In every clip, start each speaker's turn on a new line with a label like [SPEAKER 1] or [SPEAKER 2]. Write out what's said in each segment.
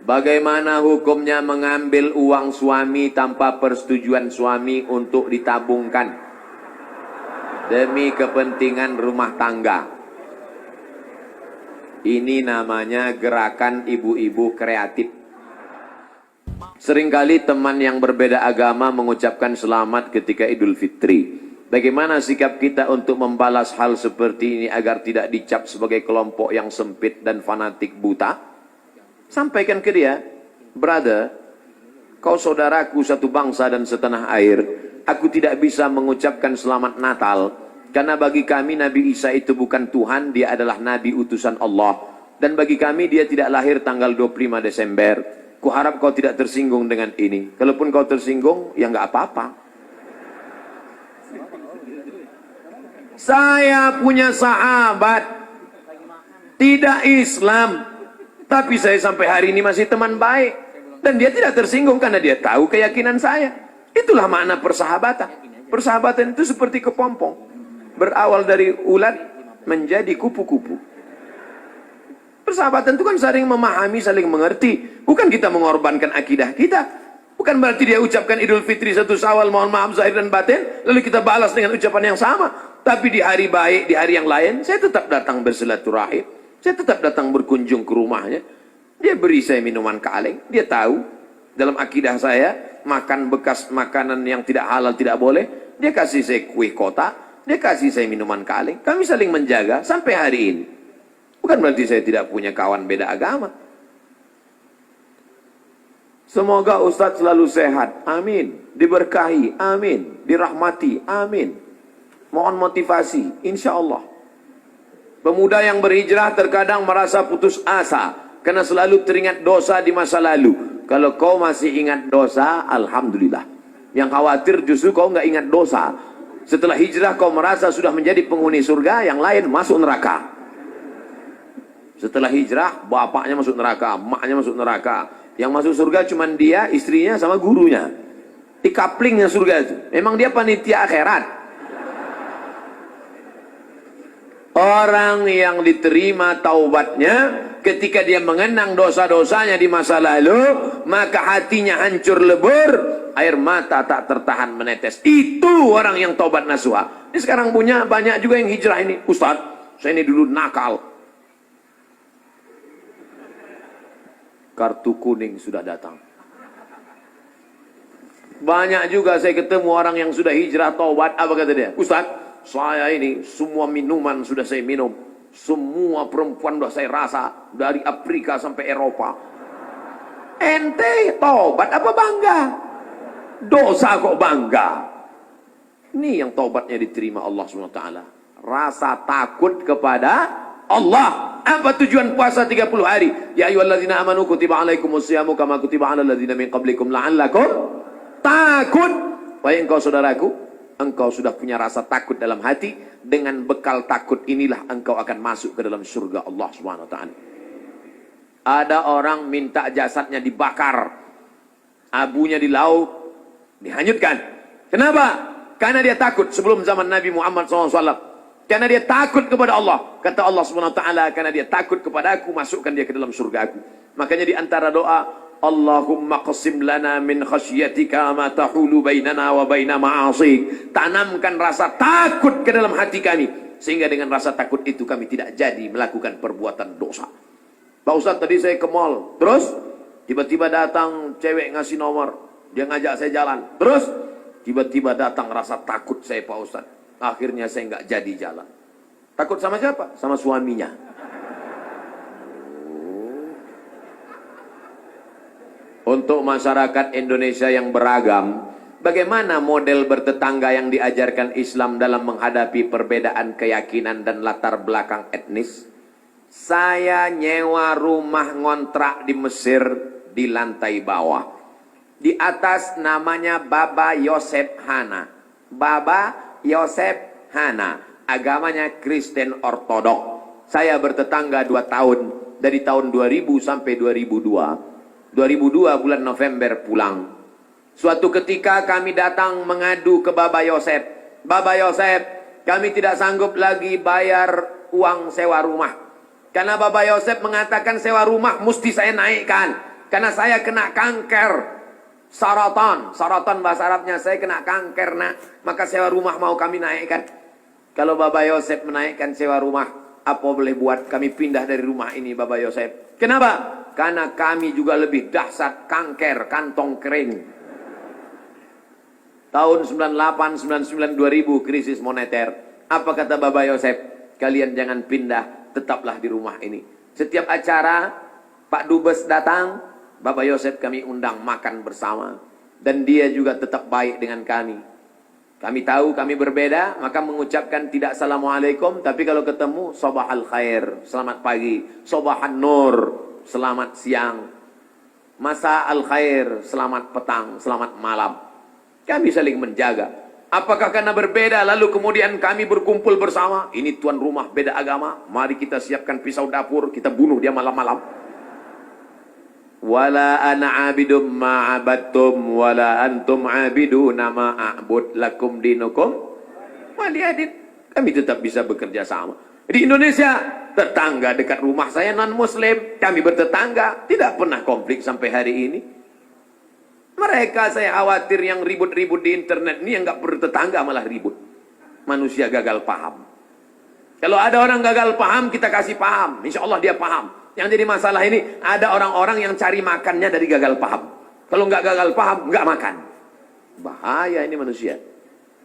[SPEAKER 1] Bagaimana hukumnya mengambil uang suami tanpa persetujuan suami untuk ditabungkan demi kepentingan rumah tangga? Ini namanya gerakan ibu-ibu kreatif. Seringkali teman yang berbeda agama mengucapkan selamat ketika Idul Fitri. Bagaimana sikap kita untuk membalas hal seperti ini agar tidak dicap sebagai kelompok yang sempit dan fanatik buta? Sampaikan ke dia, brother, kau saudaraku satu bangsa dan setanah air. Aku tidak bisa mengucapkan selamat Natal, karena bagi kami Nabi Isa itu bukan Tuhan, dia adalah Nabi utusan Allah. Dan bagi kami dia tidak lahir tanggal 25 Desember. Kuharap kau tidak tersinggung dengan ini. Kalaupun kau tersinggung, ya nggak apa-apa. Saya punya sahabat, tidak Islam, tapi saya sampai hari ini masih teman baik. Dan dia tidak tersinggung karena dia tahu keyakinan saya. Itulah makna persahabatan. Persahabatan itu seperti kepompong. Berawal dari ulat menjadi kupu-kupu. Persahabatan itu kan saling memahami, saling mengerti. Bukan kita mengorbankan akidah kita. Bukan berarti dia ucapkan Idul Fitri 1 Syawal, mohon maaf zahir dan batin, lalu kita balas dengan ucapan yang sama. Tapi di hari baik, di hari yang lain, saya tetap datang bersilaturahim. Saya tetap datang berkunjung ke rumahnya. Dia beri saya minuman kaleng. Dia tahu dalam akidah saya makan bekas makanan yang tidak halal tidak boleh. Dia kasih saya kue kotak. Dia kasih saya minuman kaleng. Kami saling menjaga sampai hari ini. Bukan berarti saya tidak punya kawan beda agama. Semoga Ustadz selalu sehat. Amin. Diberkahi. Amin. Dirahmati. Amin. Mohon motivasi. Insya Allah. Pemuda yang berhijrah terkadang merasa putus asa karena selalu teringat dosa di masa lalu. Kalau kau masih ingat dosa, alhamdulillah. Yang khawatir justru kau nggak ingat dosa. Setelah hijrah kau merasa sudah menjadi penghuni surga, yang lain masuk neraka. Setelah hijrah, bapaknya masuk neraka, emaknya masuk neraka. Yang masuk surga cuma dia, istrinya sama gurunya. Di kaplingnya surga itu. Memang dia panitia akhirat. Orang yang diterima taubatnya ketika dia mengenang dosa-dosanya di masa lalu, maka hatinya hancur lebur, air mata tak tertahan menetes. Itu orang yang taubat nasuha. Ini sekarang punya banyak juga yang hijrah ini. Ustadz, saya ini dulu nakal. Kartu kuning sudah datang. Banyak juga saya ketemu orang yang sudah hijrah taubat. Apa kata dia? Ustadz, saya ini semua minuman sudah saya minum. Semua perempuan sudah saya rasa. Dari Afrika sampai Eropa. Ente taubat apa bangga? Dosa kok bangga? Ini yang taubatnya diterima Allah SWT. Rasa takut kepada Allah. Apa tujuan puasa 30 hari? Ya ayyuhalladzina amanu kutiba alaikumusyamu kama kutiba alal ladzina min qablikum la'allakum takut. Wahai engkau saudaraku, engkau sudah punya rasa takut dalam hati. Dengan bekal takut inilah engkau akan masuk ke dalam surga Allah SWT. Ada orang minta jasadnya dibakar, abunya di laut, dihanyutkan. Kenapa? Karena dia takut. Sebelum zaman Nabi Muhammad SAW. Karena dia takut kepada Allah. Kata Allah SWT, karena dia takut kepada aku, masukkan dia ke dalam surga aku. Makanya di antara doa, Allahumma qasim lana min khasyatika ma tahulu bainana wa baina ma'asik. Tanamkan rasa takut ke dalam hati kami, sehingga dengan rasa takut itu kami tidak jadi melakukan perbuatan dosa. Pak Ustadz, tadi saya ke mall, terus tiba-tiba datang cewek ngasih nomor, dia ngajak saya jalan, terus tiba-tiba datang rasa takut saya, Pak Ustadz. Akhirnya saya nggak jadi jalan. Takut sama siapa? Sama suaminya. Untuk masyarakat Indonesia yang beragam, bagaimana model bertetangga yang diajarkan Islam dalam menghadapi perbedaan keyakinan dan latar belakang etnis? Saya nyewa rumah ngontrak di Mesir di lantai bawah. Di atas namanya Baba Yosef Hana. Baba Yosef Hana, agamanya Kristen Ortodok. Saya bertetangga 2 tahun, dari tahun 2000 sampai 2002. 2002 bulan November pulang. Suatu ketika kami datang mengadu ke Baba Yosef. Baba Yosef, kami tidak sanggup lagi bayar uang sewa rumah. Karena Baba Yosef mengatakan sewa rumah mesti saya naikkan. Karena saya kena kanker. Saratan bahasa Arabnya, saya kena kanker nak. Maka sewa rumah mau kami naikkan. Kalau Bapak Yosef menaikkan sewa rumah, apa boleh buat? Kami pindah dari rumah ini Bapak Yosef. Kenapa? Karena kami juga lebih dahsyat kanker kantong kering. Tahun 98, 99, 2000 krisis moneter. Apa kata Bapak Yosef? Kalian jangan pindah, tetaplah di rumah ini. Setiap acara Pak Dubes datang, Bapak Yosef kami undang makan bersama. Dan dia juga tetap baik dengan kami. Kami tahu kami berbeda, maka mengucapkan tidak assalamualaikum. Tapi kalau ketemu, sobahal khair, selamat pagi. Sobahan nur, selamat siang. Masa al khair, selamat petang, selamat malam. Kami saling menjaga. Apakah karena berbeda lalu kemudian kami berkumpul bersama? Ini tuan rumah beda agama, mari kita siapkan pisau dapur, kita bunuh dia malam-malam. Wala ana abidum ma'abattum wala antum abiduna ma'abud lakum dinukum waliyadin. Kami tetap bisa bekerja sama. Di Indonesia, tetangga dekat rumah saya non-muslim, kami bertetangga, tidak pernah konflik sampai hari ini. Mereka saya khawatir yang ribut-ribut di internet ini yang nggak bertetangga malah ribut. Manusia gagal paham. Kalau ada orang gagal paham, kita kasih paham. Insya Allah dia paham. Yang jadi masalah ini, ada orang-orang yang cari makannya dari gagal paham. Kalau nggak gagal paham, nggak makan. Bahaya ini manusia.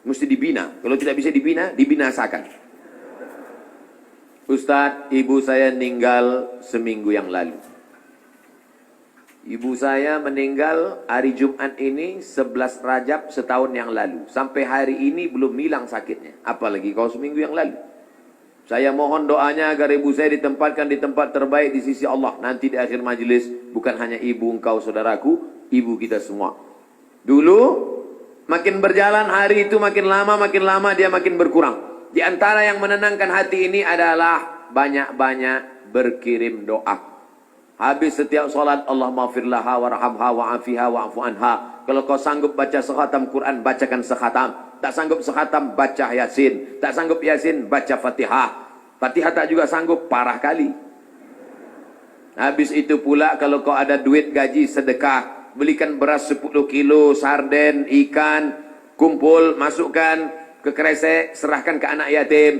[SPEAKER 1] Mesti dibina. Kalau tidak bisa dibina, dibinasakan. Ustadz, ibu saya meninggal seminggu yang lalu. Ibu saya meninggal hari Jumat ini 11 Rajab setahun yang lalu. Sampai hari ini belum hilang sakitnya. Apalagi kalau seminggu yang lalu. Saya mohon doanya agar ibu saya ditempatkan di tempat terbaik di sisi Allah. Nanti di akhir majelis, bukan hanya ibu engkau saudaraku, ibu kita semua. Dulu, makin berjalan hari itu makin lama dia makin berkurang. Di antara yang menenangkan hati ini adalah banyak-banyak berkirim doa. Habis setiap solat, Allah maghfir laha warhamha wa'afiha wa'afu anha. Kalau kau sanggup baca sekhatam Quran, bacakan sekhatam. Tak sanggup sekhatam, baca Yasin. Tak sanggup Yasin, baca Fatihah. Fatihah tak juga sanggup, parah kali. Habis itu pula kalau kau ada duit gaji sedekah, belikan beras 10 kilo, sarden, ikan, kumpul, masukkan ke kresek, serahkan ke anak yatim.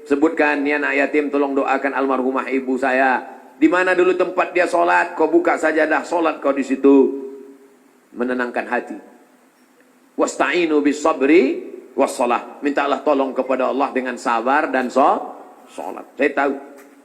[SPEAKER 1] Sebutkan, ni anak yatim tolong doakan almarhumah ibu saya. Di mana dulu tempat dia sholat, kau buka sajadah sholat kau di situ. Menenangkan hati. Wasta'inu bis sabri wassalah. Mintalah tolong kepada Allah dengan sabar dan sholat. Saya tahu.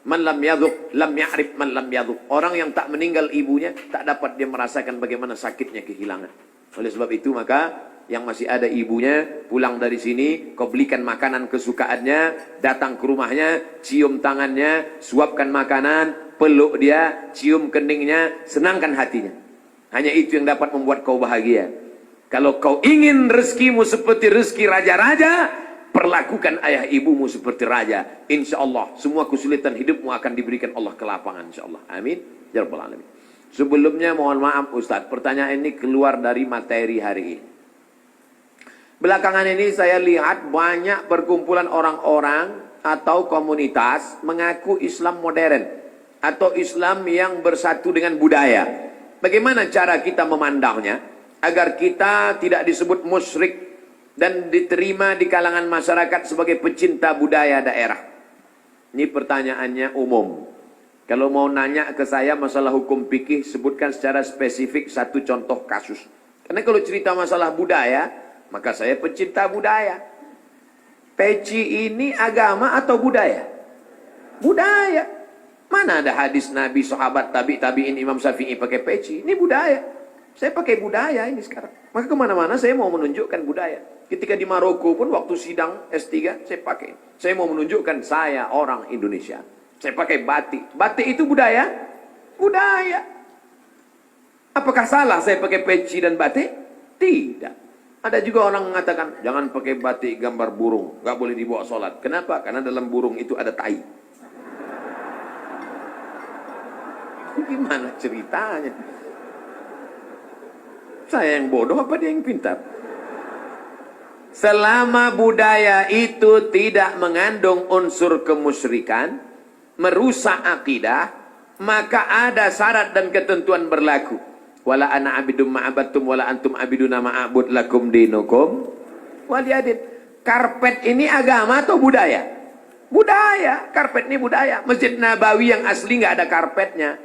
[SPEAKER 1] Man lam yadhuq, lam ya'rif man lam yadhuq. Orang yang tak meninggal ibunya, tak dapat dia merasakan bagaimana sakitnya kehilangan. Oleh sebab itu maka, yang masih ada ibunya, pulang dari sini, kau belikan makanan kesukaannya, datang ke rumahnya, cium tangannya, suapkan makanan, peluk dia, cium keningnya, senangkan hatinya. Hanya itu yang dapat membuat kau bahagia. Kalau kau ingin rezekimu seperti rezeki raja-raja, perlakukan ayah ibumu seperti raja. Insya Allah, semua kesulitan hidupmu akan diberikan Allah kelapangan. Insya Allah. Amin. Ya Rabbal Alamin. Sebelumnya mohon maaf Ustaz, pertanyaan ini keluar dari materi hari ini. Belakangan ini saya lihat banyak perkumpulan orang-orang atau komunitas mengaku Islam modern atau Islam yang bersatu dengan budaya. Bagaimana cara kita memandangnya agar kita tidak disebut musyrik dan diterima di kalangan masyarakat sebagai pecinta budaya daerah? Ini pertanyaannya umum. Kalau mau nanya ke saya masalah hukum fikih, sebutkan secara spesifik satu contoh kasus. Karena kalau cerita masalah budaya, maka saya pecinta budaya. Peci ini agama atau budaya? Budaya. Mana ada hadis Nabi, sahabat, tabi'in, Imam Syafi'i pakai peci? Ini budaya. Saya pakai budaya ini sekarang. Maka kemana-mana saya mau menunjukkan budaya. Ketika di Maroko pun waktu sidang S3 saya pakai. Saya mau menunjukkan saya orang Indonesia. Saya pakai batik. Batik itu budaya? Budaya. Apakah salah saya pakai peci dan batik? Tidak. Ada juga orang mengatakan, jangan pakai batik gambar burung, nggak boleh dibawa sholat. Kenapa? Karena dalam burung itu ada tai. Gimana ceritanya? Saya yang bodoh apa dia yang pintar? Selama budaya itu tidak mengandung unsur kemusyrikan, merusak akidah, maka ada syarat dan ketentuan berlaku. Wala ana abidum ma'abattum wala antum abiduna ma'abud lakum dinukum waliyadin. Karpet ini agama atau budaya? Budaya. Karpet ini budaya. Masjid Nabawi yang asli nggak ada karpetnya.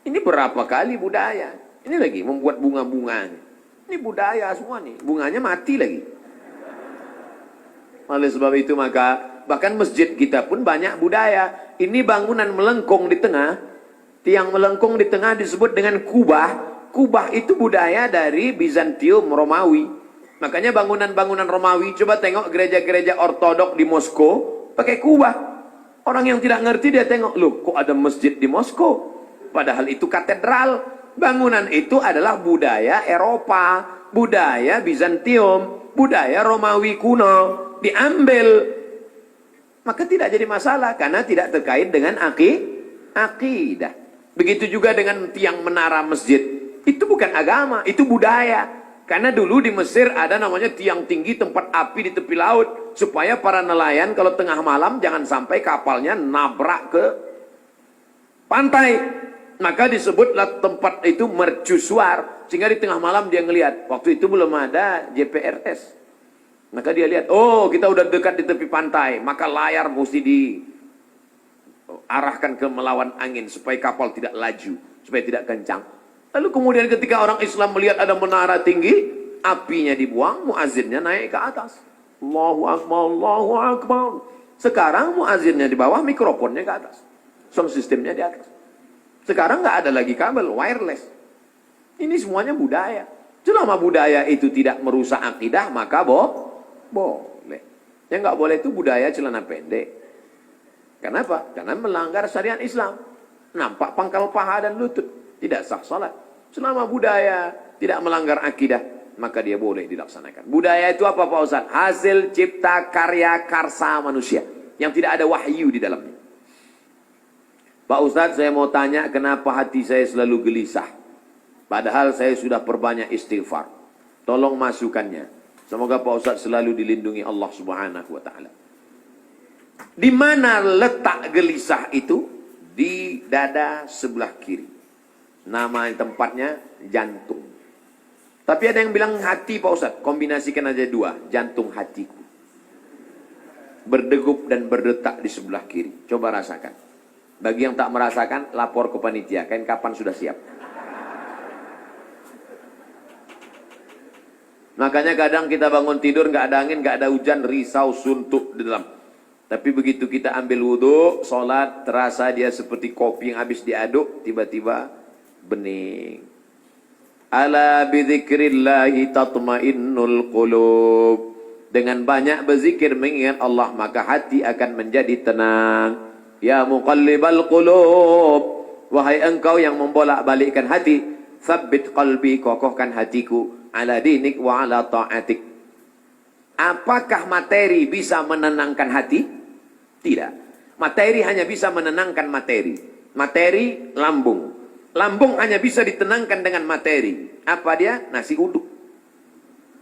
[SPEAKER 1] Ini berapa kali budaya. Ini lagi membuat bunga-bunganya. Ini budaya semua nih. Bunganya mati lagi. Oleh sebab itu maka bahkan masjid kita pun banyak budaya. Ini bangunan melengkung di tengah. Tiang melengkung di tengah disebut dengan kubah. Kubah itu budaya dari Bizantium, Romawi. Makanya bangunan-bangunan Romawi, coba tengok gereja-gereja ortodok di Moskow, pakai kubah. Orang yang tidak ngerti dia tengok, loh kok ada masjid di Moskow? Padahal itu katedral. Bangunan itu adalah budaya Eropa, budaya Bizantium, budaya Romawi kuno. Diambil. Maka tidak jadi masalah, karena tidak terkait dengan akidah. Begitu juga dengan tiang menara masjid. Itu bukan agama, itu budaya. Karena dulu di Mesir ada namanya tiang tinggi tempat api di tepi laut. Supaya para nelayan kalau tengah malam jangan sampai kapalnya nabrak ke pantai. Maka disebutlah tempat itu mercusuar. Sehingga di tengah malam dia ngelihat. Waktu itu belum ada GPRS. Maka dia lihat, oh kita udah dekat di tepi pantai. Maka layar mesti diarahkan ke melawan angin. Supaya kapal tidak laju, supaya tidak kencang. Lalu kemudian ketika orang Islam melihat ada menara tinggi, apinya dibuang, muazzinnya naik ke atas. Allahu Akbar, Allahu Akbar. Sekarang muazzinnya di bawah, mikrofonnya ke atas. Sound systemnya di atas. Sekarang nggak ada lagi kabel, wireless. Ini semuanya budaya. Selama budaya itu tidak merusak akidah, maka boleh. Yang nggak boleh itu budaya celana pendek. Kenapa? Karena melanggar syariat Islam. Nampak pangkal paha dan lutut. Tidak sah salat. Selama budaya tidak melanggar akidah, maka dia boleh dilaksanakan. Budaya itu apa Pak Ustaz? Hasil cipta karya karsa manusia. Yang tidak ada wahyu di dalamnya. Pak Ustaz, saya mau tanya kenapa hati saya selalu gelisah. Padahal saya sudah perbanyak istighfar. Tolong masukannya. Semoga Pak Ustaz selalu dilindungi Allah Subhanahu wa taala. Di mana letak gelisah itu? Di dada sebelah kiri. Nama tempatnya jantung. Tapi ada yang bilang hati Pak Ustaz. Kombinasikan aja dua. Jantung hatiku. Berdegup dan berdetak di sebelah kiri. Coba rasakan. Bagi yang tak merasakan, lapor ke panitia. Kain kapan sudah siap. Makanya kadang kita bangun tidur, nggak ada angin, nggak ada hujan, risau, suntuk di dalam. Tapi begitu kita ambil wudhu, sholat, terasa dia seperti kopi yang habis diaduk, tiba-tiba bening. Ala bidzikrillahi tatmainnul qulub. Dengan banyak berzikir mengingat Allah, maka hati akan menjadi tenang. Ya muqallibal qulub, wahai engkau yang membolak-balikkan hati, tsabbit qalbi, kokohkan hatiku, ala dinik wa ala ta'atik. Apakah materi bisa menenangkan hati? Tidak. Materi hanya bisa menenangkan materi. Materi lambung. Lambung hanya bisa ditenangkan dengan materi. Apa dia? Nasi uduk.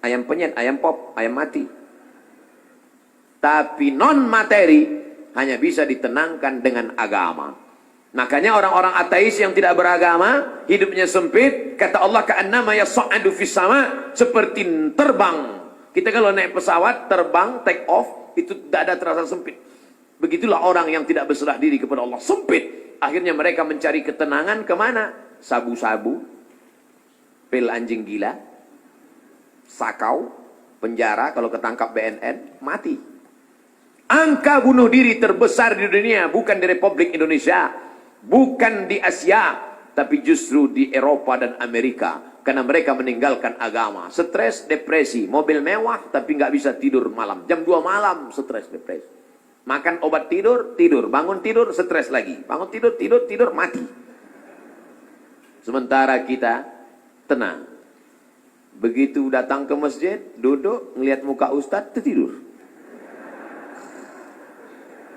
[SPEAKER 1] Ayam penyet, ayam pop, ayam mati. Tapi non materi hanya bisa ditenangkan dengan agama. Makanya orang-orang ateis yang tidak beragama, hidupnya sempit, kata Allah ka'annama yas'adu fis sama, seperti terbang. Kita kalau naik pesawat, terbang, take off, itu dada terasa sempit. Begitulah orang yang tidak berserah diri kepada Allah, sempit. Akhirnya mereka mencari ketenangan kemana? Sabu-sabu, pil anjing gila, sakau, penjara, kalau ketangkap BNN, mati. Angka bunuh diri terbesar di dunia bukan di Republik Indonesia, bukan di Asia, tapi justru di Eropa dan Amerika. Karena mereka meninggalkan agama. Stres, depresi, mobil mewah tapi nggak bisa tidur malam. Jam 2 malam stres, depresi. Makan obat tidur, tidur. Bangun tidur, stres lagi. Bangun tidur, tidur, tidur, mati. Sementara kita tenang. Begitu datang ke masjid, duduk, ngelihat muka ustadz, tertidur.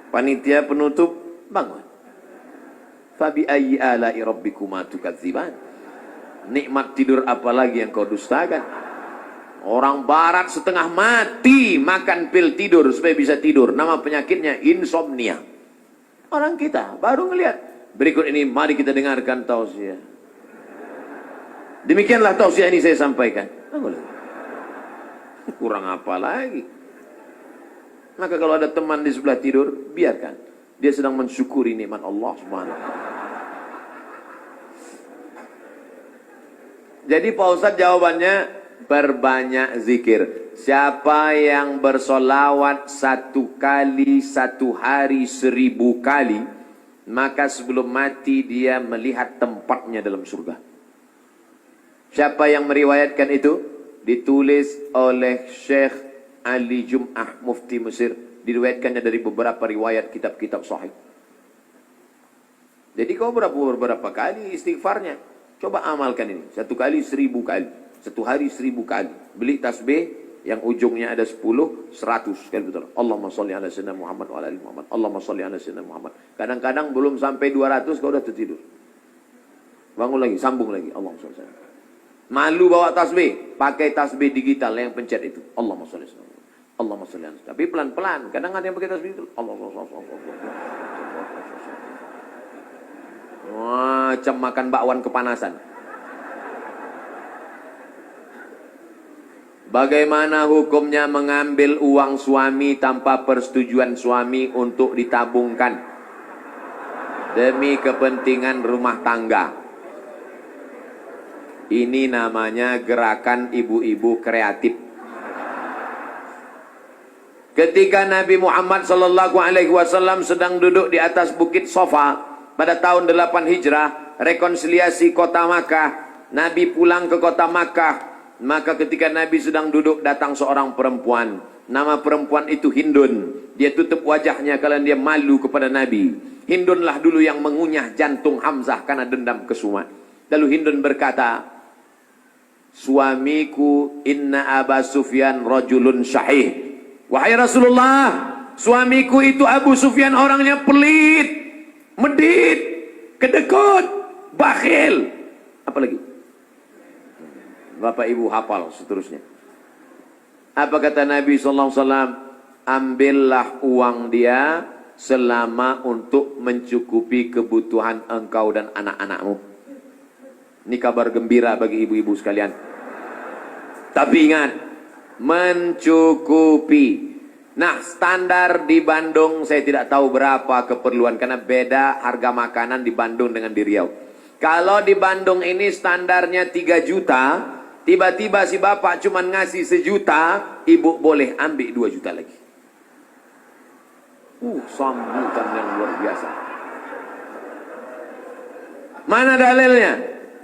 [SPEAKER 1] Panitia penutup, bangun. Fabi ayyi ala'i rabbikuma tukadziban. Nikmat tidur apalagi yang kau dustakan. Orang barat setengah mati makan pil tidur supaya bisa tidur. Nama penyakitnya insomnia. Orang kita baru ngelihat. Berikut ini mari kita dengarkan tausiah. Demikianlah tausiah ini saya sampaikan. Kurang apa lagi? Maka kalau ada teman di sebelah tidur, biarkan. Dia sedang mensyukuri nikmat Allah Subhanahu wa taala. Jadi Pak Ustadz jawabannya, perbanyak zikir. Siapa yang bersolawat 1 kali 1 hari 1000 kali, maka sebelum mati dia melihat tempatnya dalam surga. Siapa yang meriwayatkan itu? Ditulis oleh Syekh Ali Jum'ah, Mufti Mesir. Diriwayatkannya dari beberapa riwayat kitab-kitab sahih. Jadi kau berapa kali istighfarnya? Coba amalkan ini. 1 kali 1000 kali. 1 hari 1000 kali. Beli tasbih yang ujungnya ada 10, 100 kali betul. Allahumma sholli ala sayyidina Muhammad wa ala ali Muhammad. Allahumma sholli ala sayyidina Muhammad. Kadang-kadang belum sampai 200 kau udah tertidur. Bangun lagi, sambung lagi. Allahumma sholli ala sayyidina Muhammad. Malu bawa tasbih, pakai tasbih digital yang pencet itu. Allahumma sholli ala sayyidina Muhammad. Allahumma sholli ala. Tapi pelan-pelan. Kadang ada yang pakai tasbih itu. Allahumma sholli ala. Macam makan bakwan kepanasan. Bagaimana hukumnya mengambil uang suami tanpa persetujuan suami untuk ditabungkan demi kepentingan rumah tangga? Ini namanya gerakan ibu-ibu kreatif. Ketika Nabi Muhammad SAW sedang duduk di atas bukit Sofa pada tahun 8 Hijrah, rekonsiliasi kota Makkah, Nabi pulang ke kota Makkah. Maka ketika Nabi sedang duduk, datang seorang perempuan. Nama perempuan itu Hindun. Dia tutup wajahnya karena dia malu kepada Nabi. Hindunlah dulu yang mengunyah jantung Hamzah karena dendam kesumat. Lalu Hindun berkata, suamiku inna Aba Sufyan rajulun syahih. Wahai Rasulullah, suamiku itu Abu Sufyan orangnya pelit, medit, kedekut, bakhil. Apalagi? Bapak Ibu hafal seterusnya. Apa kata Nabi SAW? Ambillah uang dia selama untuk mencukupi kebutuhan engkau dan anak-anakmu. Ini kabar gembira bagi ibu-ibu sekalian. Tapi ingat, mencukupi. Nah, standar di Bandung saya tidak tahu berapa keperluan karena beda harga makanan di Bandung dengan di Riau. Kalau di Bandung ini standarnya 3 juta, tiba-tiba si bapak cuma ngasih 1 juta, ibu boleh ambil 2 juta lagi. Sambutan yang luar biasa. Mana dalilnya?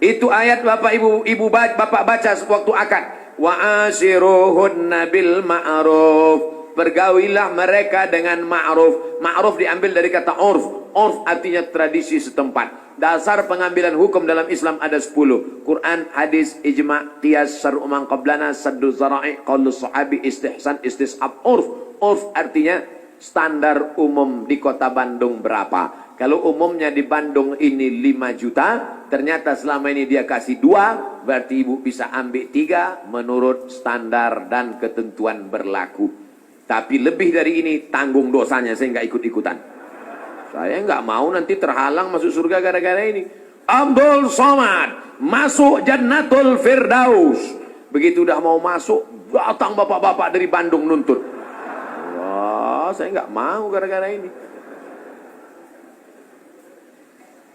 [SPEAKER 1] Itu ayat bapak ibu bapak baca waktu akad. Wa ashiruhunna bil ma'ruf. Bergaulilah mereka dengan ma'ruf. Ma'ruf diambil dari kata urf. Urf artinya tradisi setempat. Dasar pengambilan hukum dalam Islam ada 10. Quran, hadis, ijma', qiyas, syar'u man qablana, saddu zara'i, qaulu sahabi, istihsan, istisab, urf. Urf artinya standar umum di kota Bandung berapa. Kalau umumnya di Bandung ini 5 juta, ternyata selama ini dia kasih 2, berarti ibu bisa ambil 3 menurut standar dan ketentuan berlaku. Tapi lebih dari ini tanggung dosanya, saya nggak ikut-ikutan. Saya nggak mau nanti terhalang masuk surga gara-gara ini. Abdul Somad masuk Jannatul Firdaus. Begitu udah mau masuk, datang bapak-bapak dari Bandung nuntut. Wah, saya nggak mau gara-gara ini.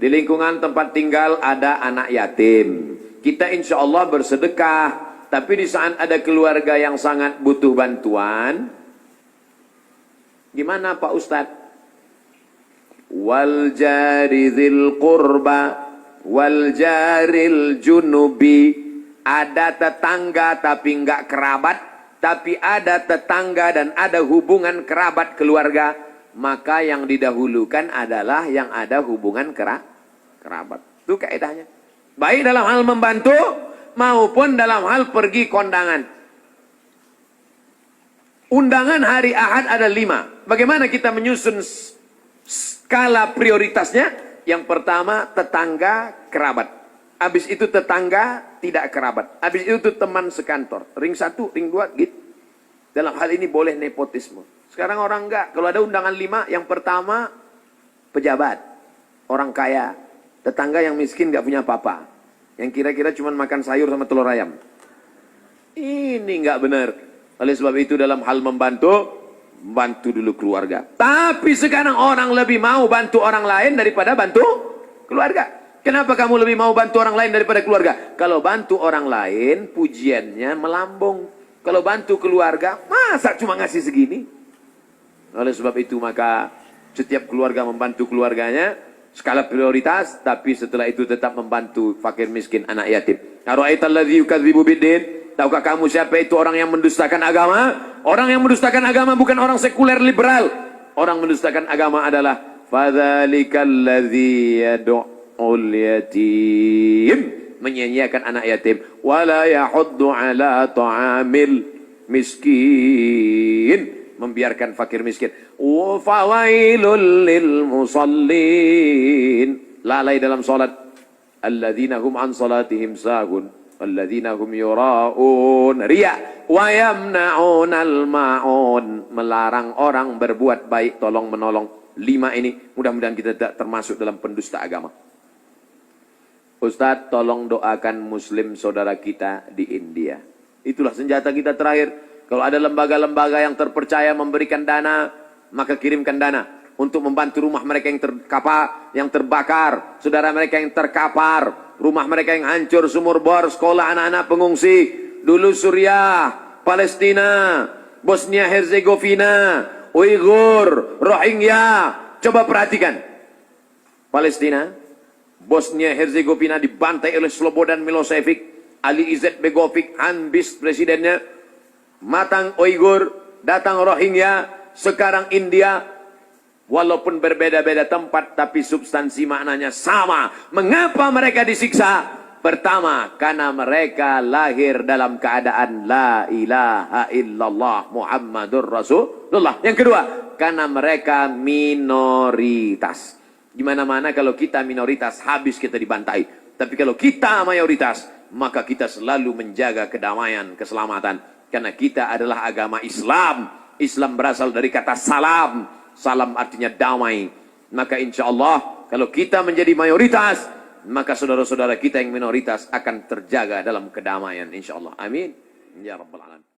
[SPEAKER 1] Di lingkungan tempat tinggal ada anak yatim. Kita insya Allah bersedekah. Tapi di saat ada keluarga yang sangat butuh bantuan, gimana Pak Ustadz? Wal jari dzil qurba wal jaril junubi. Ada tetangga tapi enggak kerabat, tapi ada tetangga dan ada hubungan kerabat keluarga, maka yang didahulukan adalah yang ada hubungan kerabat. Itu kaidahnya. Baik dalam hal membantu maupun dalam hal pergi kondangan. Undangan hari Ahad ada 5. Bagaimana kita menyusun skala prioritasnya? Yang pertama tetangga kerabat. Habis itu tetangga tidak kerabat. Habis itu teman sekantor. Ring 1, ring 2 gitu. Dalam hal ini boleh nepotisme. Sekarang orang enggak. Kalau ada undangan 5, yang pertama pejabat, orang kaya, tetangga yang miskin enggak punya apa-apa. Yang kira-kira cuma makan sayur sama telur ayam. Ini nggak benar. Oleh sebab itu dalam hal bantu dulu keluarga. Tapi sekarang orang lebih mau bantu orang lain daripada bantu keluarga. Kenapa kamu lebih mau bantu orang lain daripada keluarga? Kalau bantu orang lain, pujiannya melambung. Kalau bantu keluarga, masa cuma ngasih segini? Oleh sebab itu maka setiap keluarga membantu keluarganya, skala prioritas, tapi setelah itu tetap membantu fakir miskin, anak yatim. Ara'aitalladzi yukadzibu biddin? Tahukah kamu siapa itu orang yang mendustakan agama? Orang yang mendustakan agama bukan orang sekuler liberal. Orang mendustakan agama adalah fadzalikal ladzi yad'ul yatim, menyanyiakan anak yatim, wala yahuddu ala ta'amil miskin, membiarkan fakir miskin. Wa fawailul lil musallin, lalai dalam salat. Alladzina hum an salatihim sahun, alladzina hum yura'un, riya, wa yamna'unal ma'un, melarang orang berbuat baik, tolong menolong. 5 ini mudah-mudahan kita tidak termasuk dalam pendusta agama. Ustadz, tolong doakan muslim saudara kita di India. Itulah senjata kita terakhir. Kalau ada lembaga-lembaga yang terpercaya memberikan dana, maka kirimkan dana untuk membantu rumah mereka yang yang terbakar, saudara mereka yang terkapar, rumah mereka yang hancur, sumur bor, sekolah anak-anak pengungsi. Dulu Suriah, Palestina, Bosnia Herzegovina, Uighur, Rohingya. Coba perhatikan. Palestina, Bosnia Herzegovina dibantai oleh Slobodan Milosevic, Ali Izzet Begovic, Hanbis presidennya, matang Uighur, datang Rohingya, sekarang India. Walaupun berbeda-beda tempat, tapi substansi maknanya sama. Mengapa mereka disiksa? Pertama, karena mereka lahir dalam keadaan la ilaha illallah Muhammadur Rasulullah. Yang kedua, karena mereka minoritas. Di mana-mana kalau kita minoritas, habis kita dibantai. Tapi kalau kita mayoritas, maka kita selalu menjaga kedamaian, keselamatan. Karena kita adalah agama Islam. Islam berasal dari kata salam. Salam artinya damai. Maka insya Allah, kalau kita menjadi mayoritas, maka saudara-saudara kita yang minoritas akan terjaga dalam kedamaian insya Allah. Amin. Ya Rabbal Alamin.